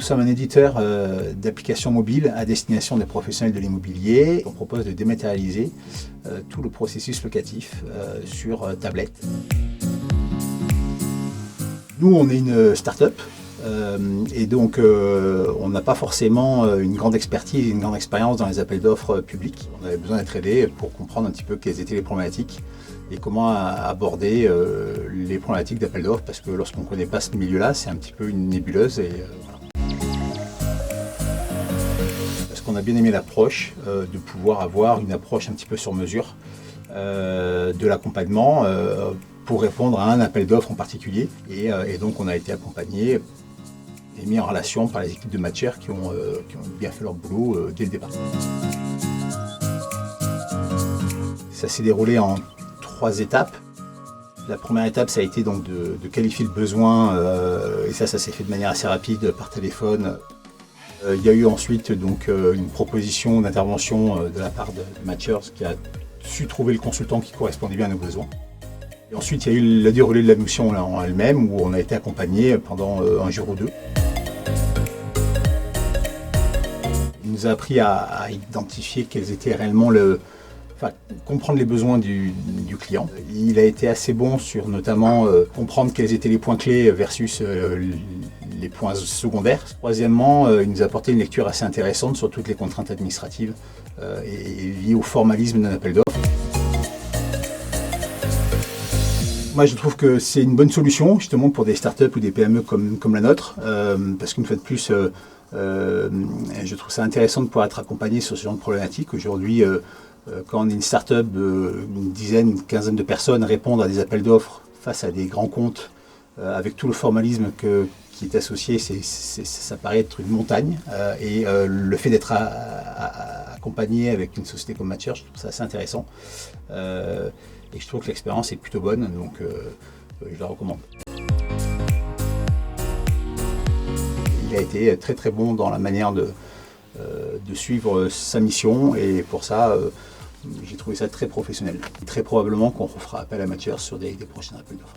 Nous sommes un éditeur d'applications mobiles à destination des professionnels de l'immobilier. On propose de dématérialiser tout le processus locatif sur tablette. Nous, on est une start-up et donc on n'a pas forcément une grande expertise et une grande expérience dans les appels d'offres publics. On avait besoin d'être aidé pour comprendre un petit peu quelles étaient les problématiques et comment aborder les problématiques d'appels d'offres, parce que lorsqu'on ne connaît pas ce milieu-là, c'est un petit peu une nébuleuse. Voilà. Parce qu'on a bien aimé l'approche de pouvoir avoir une approche un petit peu sur mesure de l'accompagnement pour répondre à un appel d'offres en particulier. Et donc on a été accompagné et mis en relation par les équipes de Matcher qui ont bien fait leur boulot dès le départ. Ça s'est déroulé en 3 étapes. La première étape, ça a été donc de qualifier le besoin, et ça s'est fait de manière assez rapide par téléphone. Il y a eu ensuite donc une proposition d'intervention de la part de Matcher qui a su trouver le consultant qui correspondait bien à nos besoins. Et ensuite, il y a eu le déroulé de la mission en elle-même, où on a été accompagné pendant un jour ou 2. Il nous a appris à identifier quels étaient réellement comprendre les besoins du client. Il a été assez bon sur notamment comprendre quels étaient les points clés versus les points secondaires. Troisièmement, il nous a apporté une lecture assez intéressante sur toutes les contraintes administratives et liées au formalisme d'un appel d'offres. Moi, je trouve que c'est une bonne solution justement pour des startups ou des PME comme la nôtre, parce qu'une fois de plus, je trouve ça intéressant de pouvoir être accompagné sur ce genre de problématiques. Aujourd'hui, quand on est une start-up une dizaine, une quinzaine de personnes répondre à des appels d'offres face à des grands comptes, avec tout le formalisme qui est associé, ça paraît être une montagne. Et le fait d'être accompagné avec une société comme Matcher, je trouve ça assez intéressant. Et je trouve que l'expérience est plutôt bonne, donc je la recommande. Il a été très très bon dans la manière de suivre sa mission, et pour ça, j'ai trouvé ça très professionnel. Très probablement qu'on refera appel à Matcher sur des prochains appels d'offres.